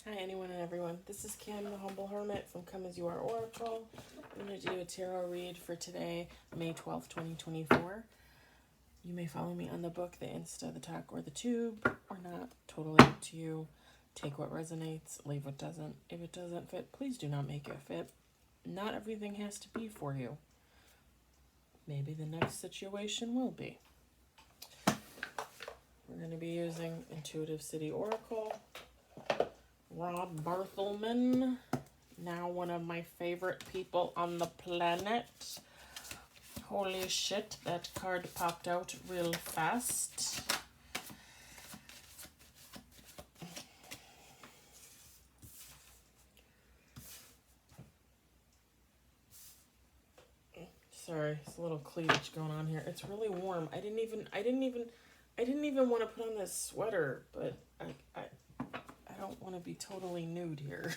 Hi, anyone and everyone. This is Kim, the Humble Hermit from Come As You Are Oracle. I'm going to do a tarot read for today, May 12th, 2024. You may follow me on the book, the Insta, the talk, or the tube, or not. Totally up to you. Take what resonates, leave what doesn't. If it doesn't fit, please do not make it fit. Not everything has to be for you. Maybe the next situation will be. We're going to be using Intuitive City Oracle. Rob Barthelman, now one of my favorite people on the planet. Holy shit, that card popped out real fast. Sorry, it's a little cleavage going on here. It's really warm. I didn't even want to put on this sweater, but I don't want to be totally nude here.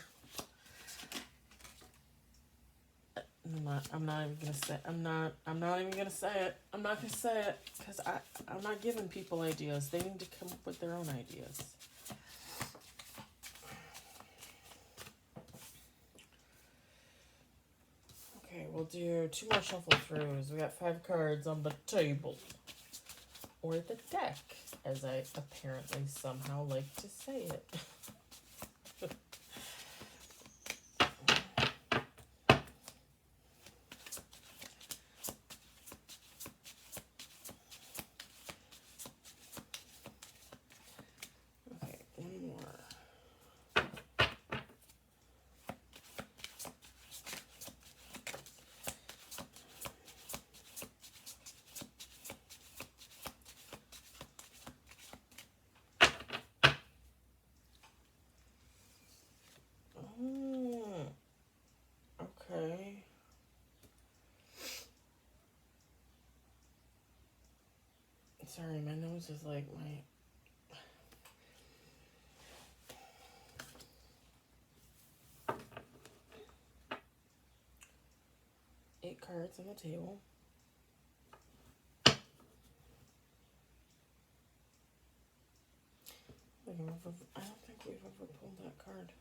I'm not even gonna say it because I'm not giving people ideas. They need to come up with their own ideas. Okay, we'll do 2 more shuffle throughs. We got 5 cards on the table. Or the deck, as I apparently somehow like to say it. Okay, one more. Okay. Sorry, my nose is like my... Eight cards on the table. I don't think we've ever pulled that card.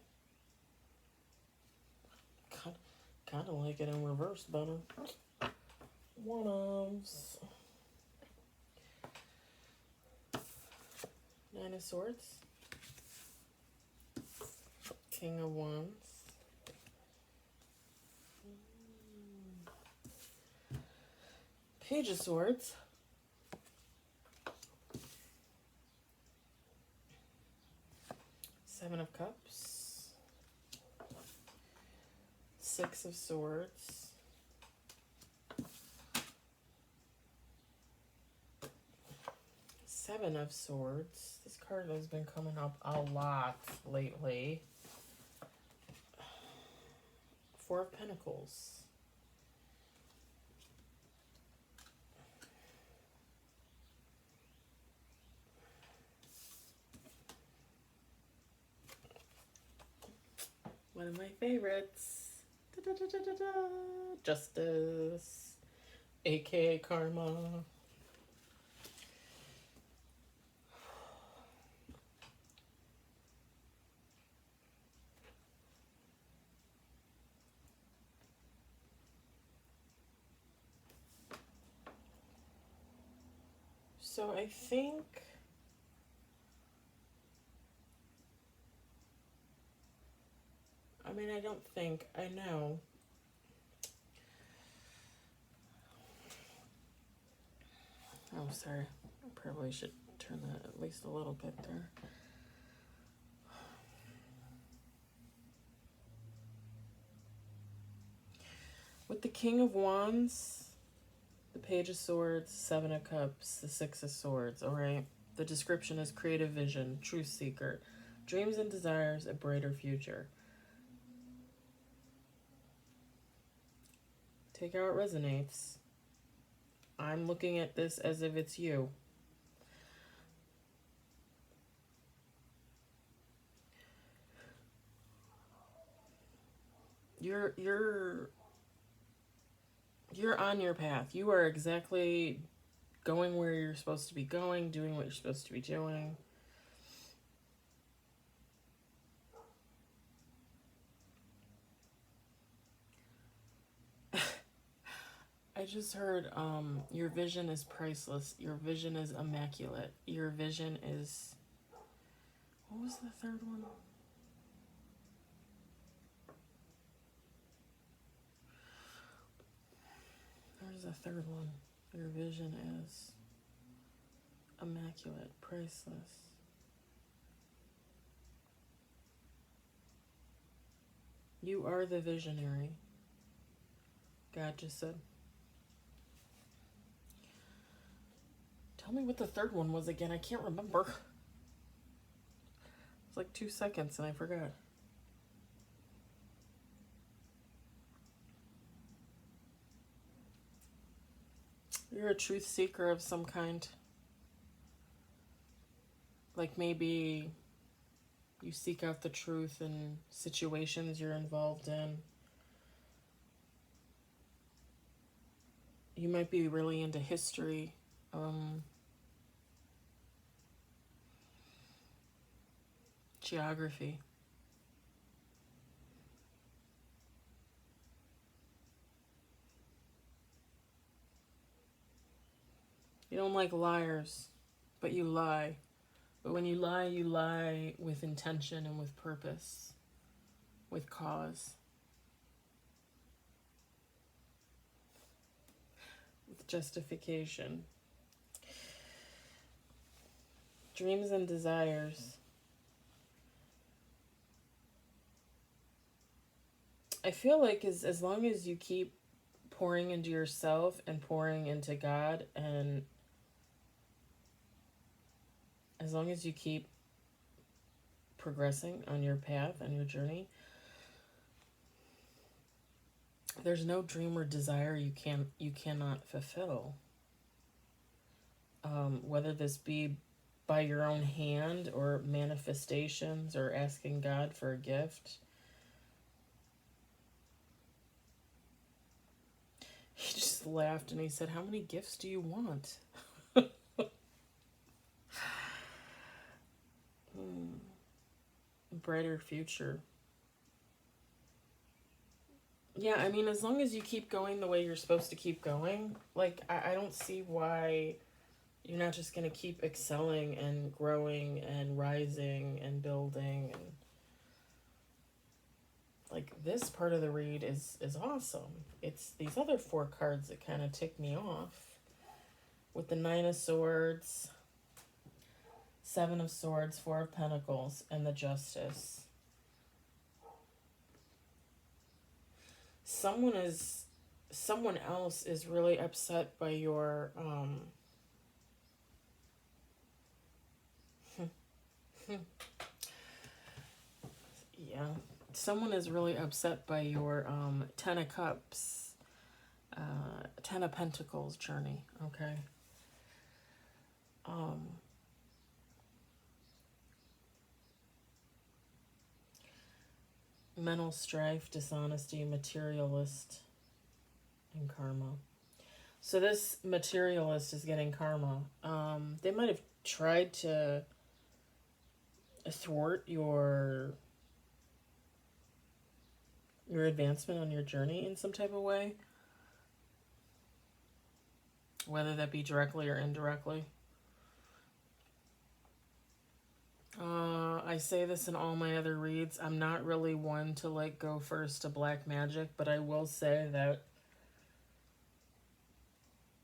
Kind of like it in reverse better. 1 ofs. 9 of Swords. King of Wands. Page of Swords. Seven of Cups. 6 of Swords. Seven of Swords. This card has been coming up a lot lately. 4 of Pentacles. One of my favorites. Da, da, da, da, da, da. Justice. AKA Karma. So I think I know. Oh, sorry. I probably should turn that at least a little bit there. With the King of Wands, the Page of Swords, 7 of Cups, the 6 of Swords, all right? The description is creative vision, truth seeker, dreams and desires, a brighter future. Take how it resonates. I'm looking at this as if it's you. You're on your path. You are exactly going where you're supposed to be going, doing what you're supposed to be doing. just heard your vision is priceless. Your vision is immaculate. Your vision is, what was the third one? There's a third one. Your vision is immaculate, priceless. You are the visionary. God just said. Tell me what the third one was again. I can't remember. It's like 2 seconds and I forgot. You're a truth seeker of some kind. Like maybe you seek out the truth in situations you're involved in. You might be really into history. Geography. You don't like liars, but you lie. But when you lie with intention and with purpose, with cause, with justification. Dreams and desires. I feel like as long as you keep pouring into yourself and pouring into God, and as long as you keep progressing on your path, on your journey, there's no dream or desire you cannot fulfill. Whether this be by your own hand or manifestations or asking God for a gift. He just laughed and he said, "How many gifts do you want?" Brighter future. Yeah, I mean, as long as you keep going the way you're supposed to keep going, like, I don't see why you're not just going to keep excelling and growing and rising and building. And like, this part of the read is awesome. It's these other 4 cards that kind of tick me off. With the 9 of Swords, 7 of Swords, 4 of Pentacles, and the Justice. Someone else is really upset by your yeah, someone is really upset by your 10 of Cups, 10 of Pentacles journey. Okay. Mental strife, dishonesty, materialist, and karma. So this materialist is getting karma. They might have tried to thwart your advancement on your journey in some type of way, whether that be directly or indirectly. I say this in all my other reads. I'm not really one to like go first to black magic, but I will say that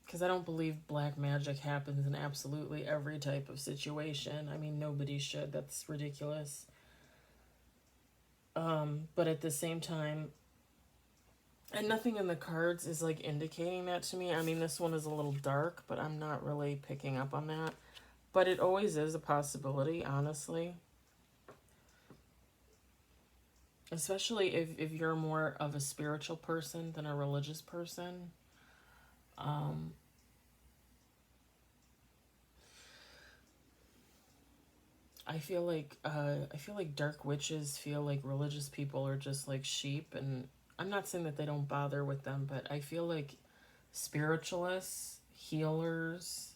because I don't believe black magic happens in absolutely every type of situation. I mean, nobody should. That's ridiculous. But at the same time, and nothing in the cards is like indicating that to me. I mean, this one is a little dark, but I'm not really picking up on that. But it always is a possibility, honestly. Especially if you're more of a spiritual person than a religious person. I feel like dark witches feel like religious people are just like sheep, and I'm not saying that they don't bother with them, but I feel like spiritualists, healers,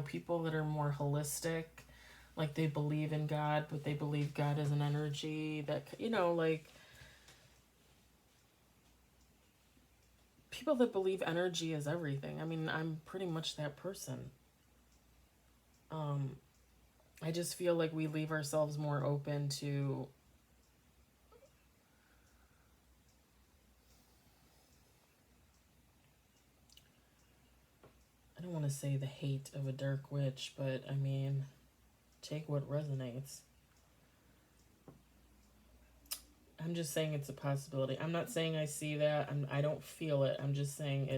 people that are more holistic, like they believe in God, but they believe God is an energy that, like people that believe energy is everything. I mean, I'm pretty much that person. Um, I just feel like we leave ourselves more open to, I don't want to say the hate of a dark witch, but I mean, take what resonates. I'm just saying it's a possibility. I'm not saying I see that. I don't feel it. I'm just saying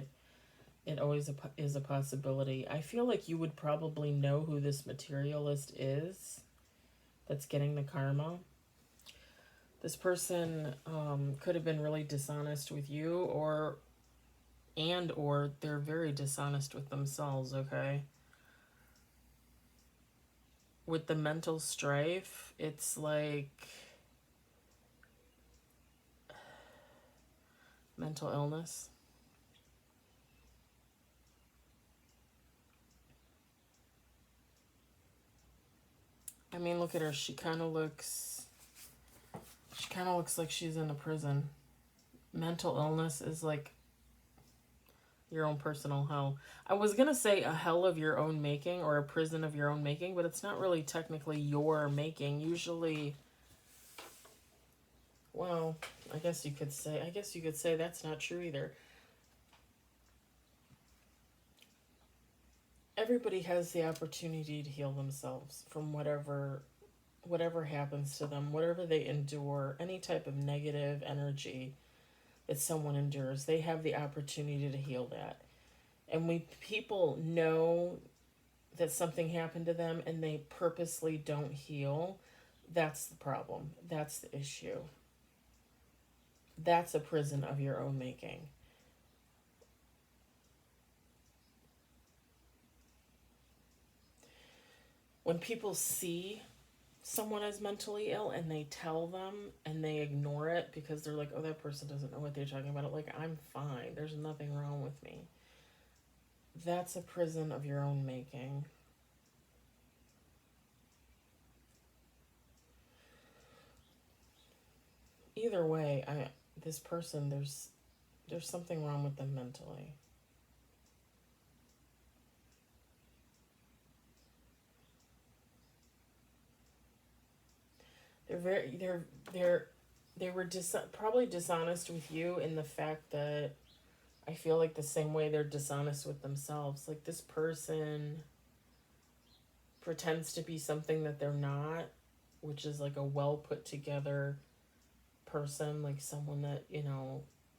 it always is a possibility. I feel like you would probably know who this materialist is that's getting the karma. This person could have been really dishonest with you, or they're very dishonest with themselves, okay? With the mental strife, it's like mental illness. I mean, look at her. She kind of looks like she's in a prison. Mental illness is like your own personal hell. I was going to say a hell of your own making or a prison of your own making, but it's not really technically your making. Usually, well, I guess you could say that's not true either. Everybody has the opportunity to heal themselves from whatever happens to them, whatever they endure, any type of negative energy that someone endures, they have the opportunity to heal that. And when people know that something happened to them and they purposely don't heal, that's the problem. That's the issue. That's a prison of your own making. When people see someone is mentally ill and they tell them and they ignore it because they're like, oh, that person doesn't know what they're talking about. Like, I'm fine. There's nothing wrong with me. That's a prison of your own making. Either way, this person, there's something wrong with them mentally. They were probably dishonest with you in the fact that I feel like the same way they're dishonest with themselves. Like, this person pretends to be something that they're not, which is like a well put together person, like someone that,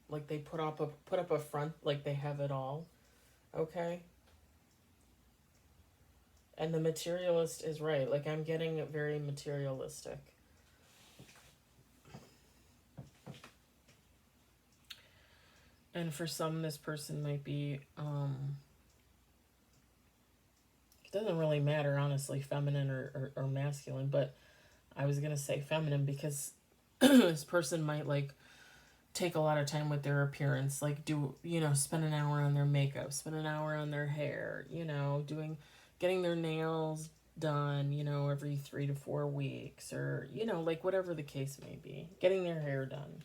like they put up a front like they have it all. Okay? And the materialist is right. Like, I'm getting very materialistic. And for some, this person might be, it doesn't really matter, honestly, feminine or masculine, but I was going to say feminine because this person might, like, take a lot of time with their appearance, like spend an hour on their makeup, spend an hour on their hair, getting their nails done, every 3 to 4 weeks, or, like whatever the case may be, getting their hair done.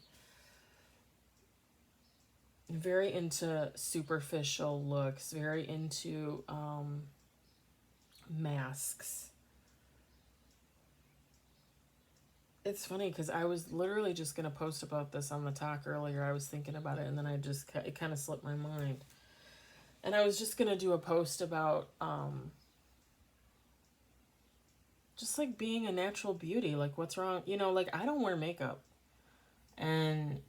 Very into superficial looks, very into masks. It's funny because I was literally just going to post about this on the talk earlier. I was thinking about it and then it kind of slipped my mind. And I was just going to do a post about just like being a natural beauty. Like, what's wrong? Like, I don't wear makeup. And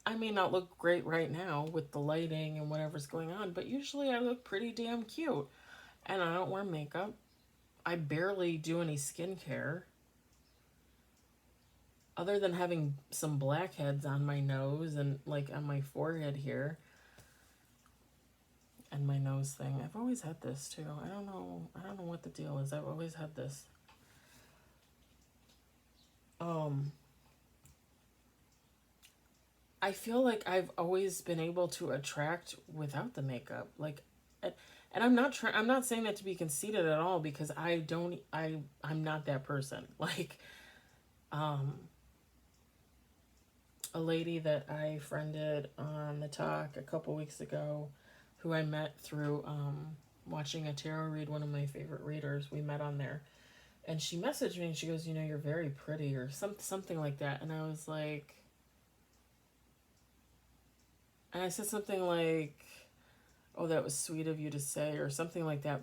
I may not look great right now with the lighting and whatever's going on, but usually I look pretty damn cute. And I don't wear makeup. I barely do any skincare. Other than having some blackheads on my nose and like on my forehead here. And my nose thing. I've always had this too. I don't know what the deal is. I've always had this. I feel like I've always been able to attract without the makeup. Like, and I'm not saying that to be conceited at all, because I'm not that person. Like, a lady that I friended on the talk a couple weeks ago, who I met through watching a tarot read, one of my favorite readers. We met on there. And she messaged me and she goes, you're very pretty, or something like that. And I was like, and I said something like, oh, that was sweet of you to say, or something like that.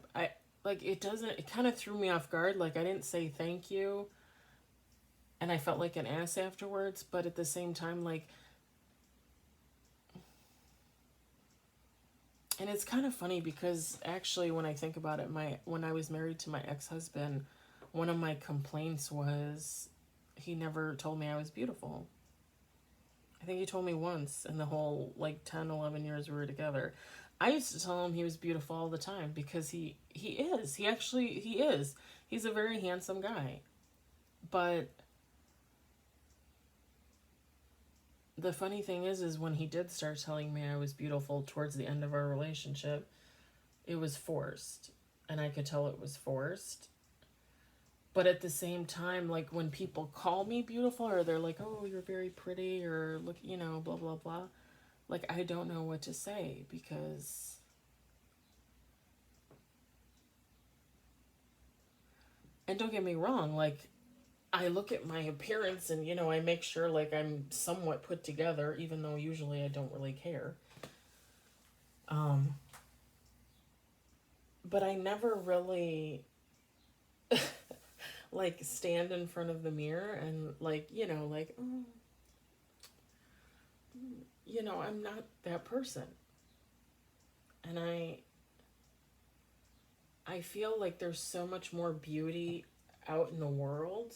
It kind of threw me off guard. Like, I didn't say thank you. And I felt like an ass afterwards. But at the same time, like, and it's kind of funny because actually when I think about it, when I was married to my ex-husband, one of my complaints was he never told me I was beautiful. I think he told me once in the whole 10, 11 years we were together. I used to tell him he was beautiful all the time because he is. He is. He's a very handsome guy. But the funny thing is when he did start telling me I was beautiful towards the end of our relationship, it was forced. And I could tell it was forced. But at the same time, like, when people call me beautiful, or they're like, oh, you're very pretty, or look, blah, blah, blah. Like, I don't know what to say because and don't get me wrong, like, I look at my appearance and, I make sure, like, I'm somewhat put together, even though usually I don't really care. But I never really like stand in front of the mirror and I'm not that person. And I feel like there's so much more beauty out in the world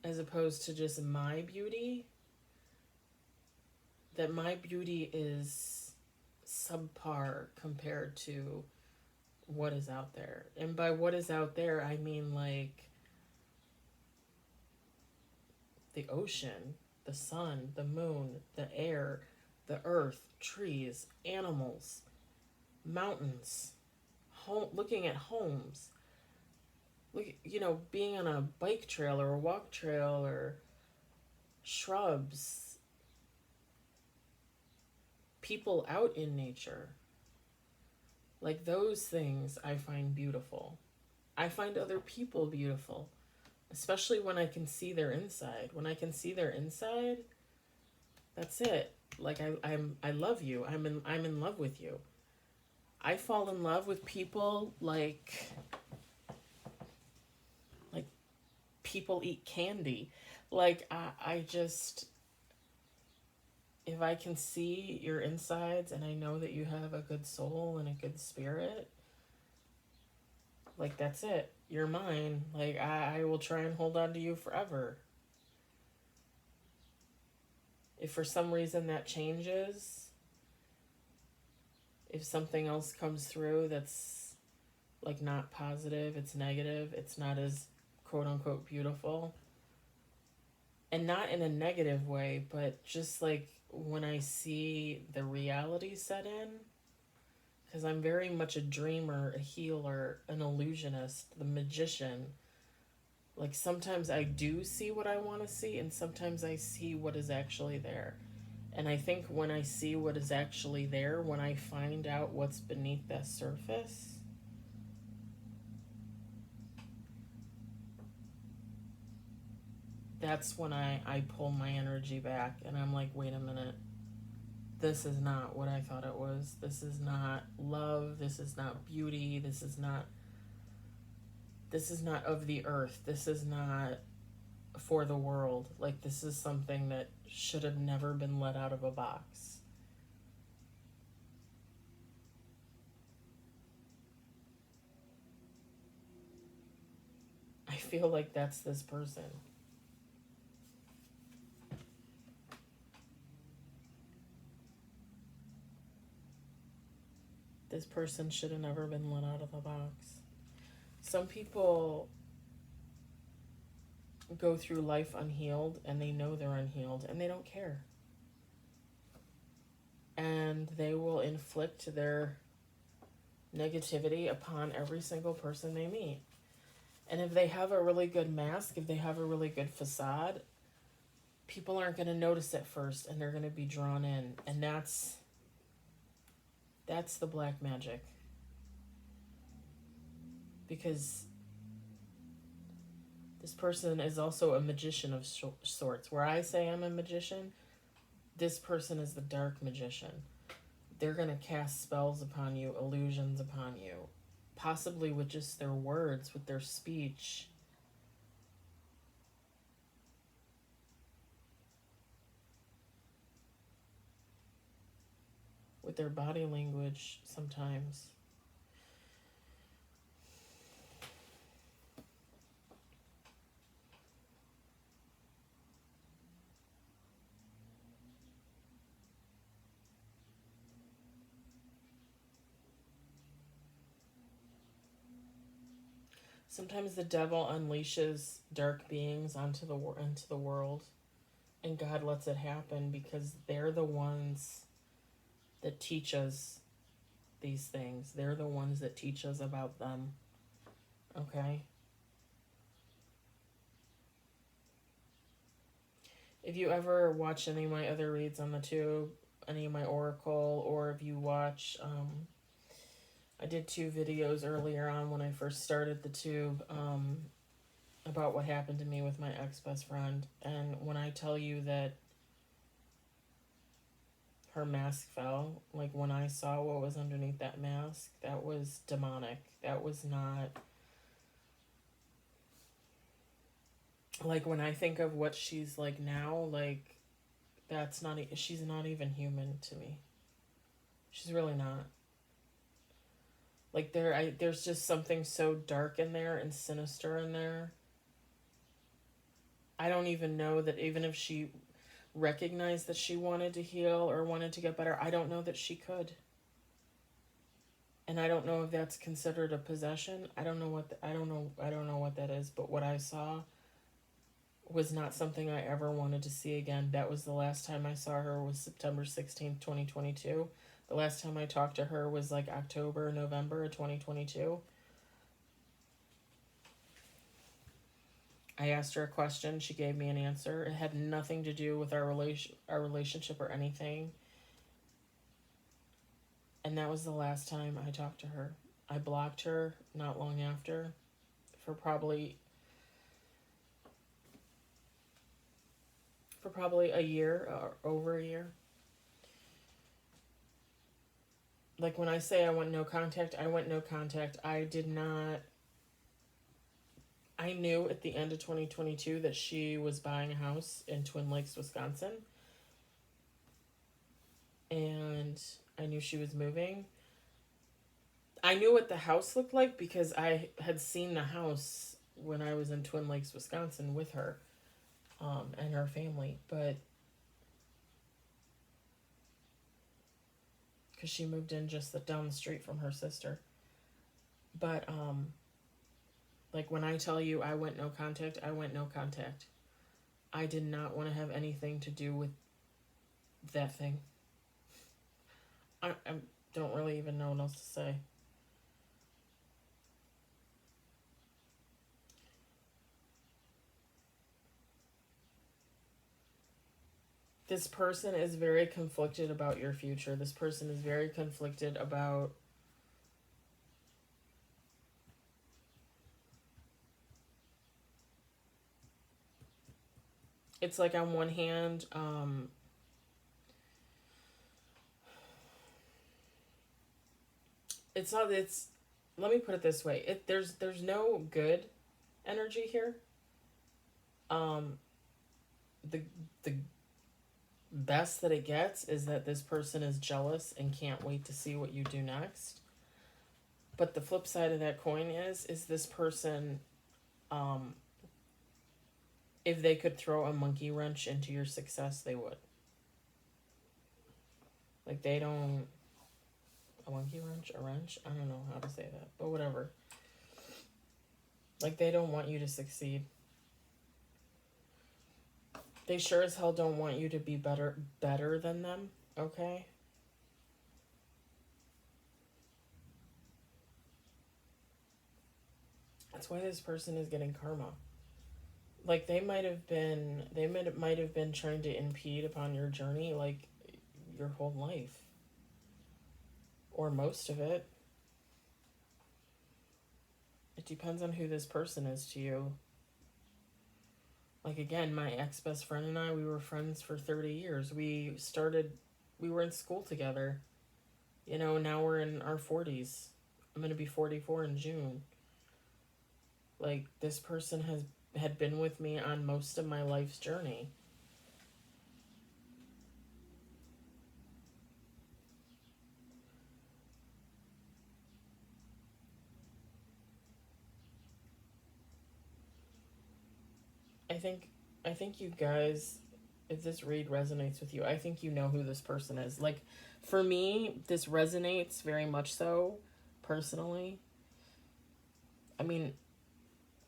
as opposed to just my beauty, that my beauty is subpar compared to what is out there. And by what is out there, I mean like the ocean, the sun, the moon, the air, the earth, trees, animals, mountains, looking at homes, being on a bike trail or a walk trail or shrubs, people out in nature. Like, those things I find beautiful. I find other people beautiful, especially when I can see their inside. When I can see their inside, that's it. Like, I love you. I'm in love with you. I fall in love with people like people eat candy. Like, I just, if I can see your insides and I know that you have a good soul and a good spirit, like, that's it. You're mine. Like, I will try and hold on to you forever. If for some reason that changes, if something else comes through that's like not positive, it's negative, it's not as quote unquote beautiful, and not in a negative way, but just like when I see the reality set in, because I'm very much a dreamer, a healer, an illusionist, the magician. Like, sometimes I do see what I want to see, and sometimes I see what is actually there. And I think when I see what is actually there, when I find out what's beneath that surface, that's when I pull my energy back and I'm like, wait a minute. This is not what I thought it was. This is not love. This is not beauty. This is not of the earth. This is not for the world. Like, this is something that should have never been let out of a box. I feel like that's this person. This person should have never been let out of a box. Some people go through life unhealed and they know they're unhealed and they don't care. And they will inflict their negativity upon every single person they meet. And if they have a really good mask, if they have a really good facade, people aren't going to notice at first, and they're going to be drawn in, and that's the black magic. Because this person is also a magician of sorts. Where I say I'm a magician, this person is the dark magician. They're going to cast spells upon you, illusions upon you, possibly with just their words, with their speech. With their body language sometimes. Sometimes the devil unleashes dark beings into the world, and God lets it happen because they're the ones that teach us these things. They're the ones that teach us about them. Okay? If you ever watch any of my other reads on the tube, any of my oracle, or if you watch, I did 2 videos earlier on when I first started the tube, about what happened to me with my ex-best friend. And when I tell you that her mask fell, like when I saw what was underneath that mask, that was demonic. That was not, like when I think of what she's like now, like that's not, she's not even human to me. She's really not. Like there's just something so dark in there and sinister in there. I don't even know that even if she recognized that she wanted to heal or wanted to get better, I don't know that she could. And I don't know if that's considered a possession. I don't know what that is, but what I saw was not something I ever wanted to see again. That was the last time I saw her was September 16th, 2022. The last time I talked to her was like October, November of 2022. I asked her a question. She gave me an answer. It had nothing to do with our relationship or anything. And that was the last time I talked to her. I blocked her not long after for probably a year or over a year. Like when I say I went no contact, I went no contact. I knew at the end of 2022 that she was buying a house in Twin Lakes, Wisconsin. And I knew she was moving. I knew what the house looked like because I had seen the house when I was in Twin Lakes, Wisconsin with her and her family. But because she moved in just down the street from her sister. But like when I tell you I went no contact, I went no contact. I did not want to have anything to do with that thing. I don't really even know what else to say. This person is very conflicted about your future. This person is very conflicted about it's like on one hand, let me put it this way. There's no good energy here. The best that it gets is that this person is jealous and can't wait to see what you do next. But the flip side of that coin is this person, if they could throw a monkey wrench into your success, they would. Like they don't, a monkey wrench, a wrench? I don't know how to say that, but whatever. Like they don't want you to succeed. They sure as hell don't want you to be better than them, okay? That's why this person is getting karma. Like might have been trying to impede upon your journey, like your whole life, or most of it. It depends on who this person is to you. Like, again, my ex-best friend and I, we were friends for 30 years. We were in school together. You know, now we're in our 40s. I'm going to be 44 in June. Like, this person had been with me on most of my life's journey. I think I think you guys, if this read resonates with you, I think you know who this person is. Like, for me, this resonates very much so, personally. I mean,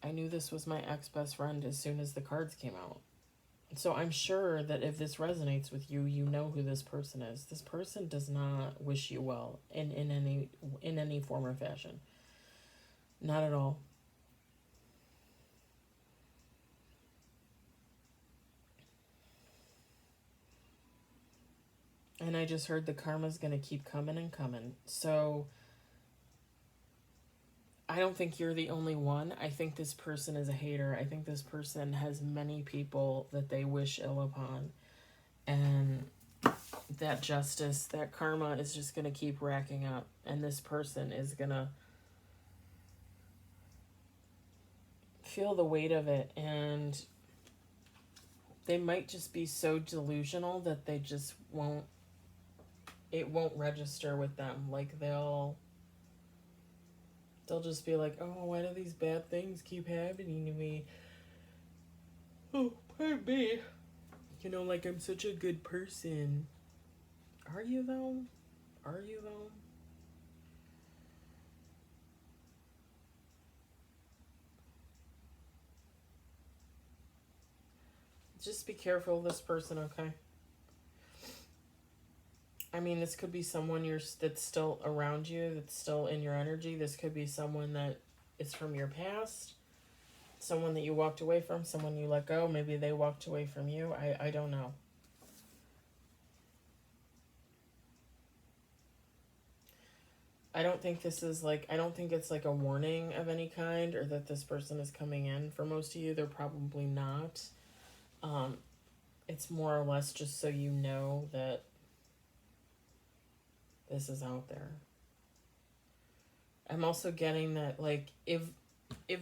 I knew this was my ex-best friend as soon as the cards came out. So I'm sure that if this resonates with you, you know who this person is. This person does not wish you well in any form or fashion. Not at all. And I just heard the karma's going to keep coming and coming. So I don't think you're the only one. I think this person is a hater. I think this person has many people that they wish ill upon. And that justice, that karma is just going to keep racking up. And this person is going to feel the weight of it. And they might just be so delusional that it won't register with them. Like, they'll just be like, oh, why do these bad things keep happening to me? Oh, pardon me. You know, like, I'm such a good person. Are you, though? Are you, though? Just be careful of this person, okay? I mean, this could be someone that's still around you, that's still in your energy. This could be someone that is from your past, someone that you walked away from, someone you let go. Maybe they walked away from you. I don't know. I don't think it's like a warning of any kind, or that this person is coming in. For most of you, they're probably not. It's more or less just so you know that this is out there. I'm also getting that, like, if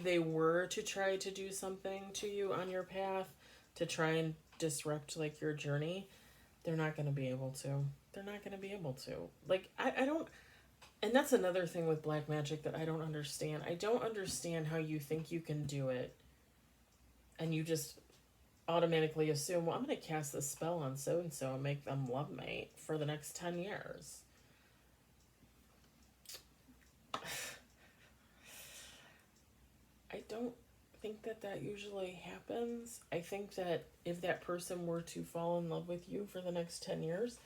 they were to try to do something to you on your path to try and disrupt, like, your journey, they're not going to be able to. They're not going to be able to. Like, I don't. And that's another thing with black magic that I don't understand. I don't understand how you think you can do it and you just automatically assume, well, I'm going to cast this spell on so and so and make them love me for the next 10 years. I don't think that usually happens. I think that if that person were to fall in love with you for the next 10 years,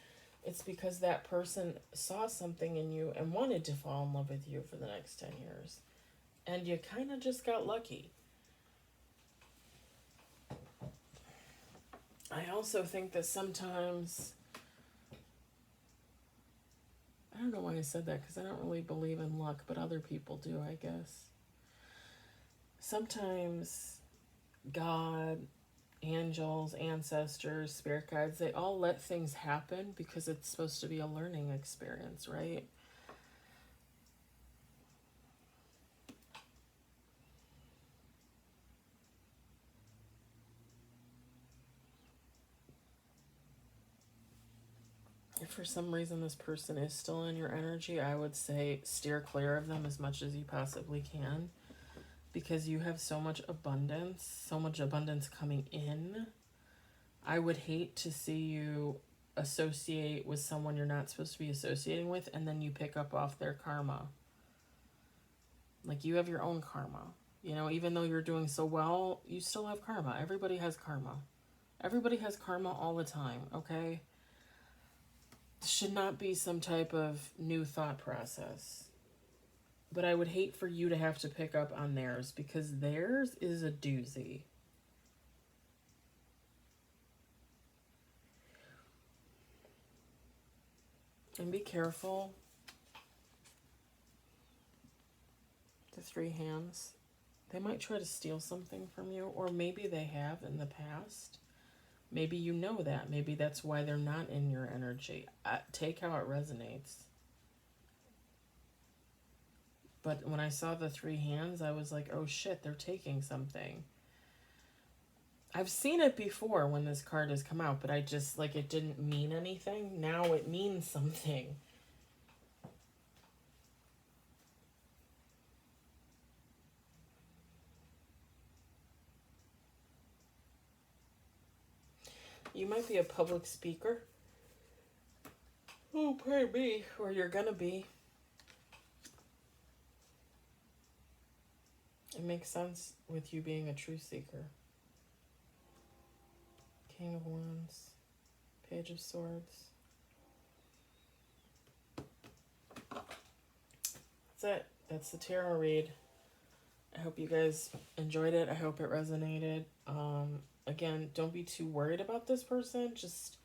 it's because that person saw something in you and wanted to fall in love with you for the next 10 years. And you kind of just got lucky. I also think that sometimes, I don't know why I said that, because I don't really believe in luck, but other people do, I guess. Sometimes God, angels, ancestors, spirit guides, they all let things happen because it's supposed to be a learning experience, right? If for some reason this person is still in your energy, I would say steer clear of them as much as you possibly can, because you have so much abundance coming in. I would hate to see you associate with someone you're not supposed to be associating with, and then you pick up off their karma. Like, you have your own karma. You know, even though you're doing so well, you still have karma. Everybody has karma. Everybody has karma all the time, okay? Should not be some type of new thought process. But I would hate for you to have to pick up on theirs, because theirs is a doozy. And be careful. The 3 hands. They might try to steal something from you, or maybe they have in the past. Maybe you know that. Maybe that's why they're not in your energy. Take how it resonates. But when I saw the 3 hands, I was like, oh shit, they're taking something. I've seen it before when this card has come out, but I just, like, it didn't mean anything. Now it means something. You might be a public speaker. Oh, pardon me. Or you're gonna be. It makes sense with you being a truth seeker. King of Wands. Page of Swords. That's it. That's the tarot read. I hope you guys enjoyed it. I hope it resonated. Again, don't be too worried about this person. Just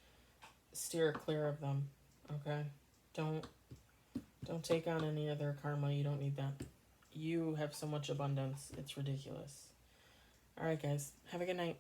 steer clear of them. Okay? Don't take on any of their karma. You don't need that. You have so much abundance. It's ridiculous. All right, guys. Have a good night.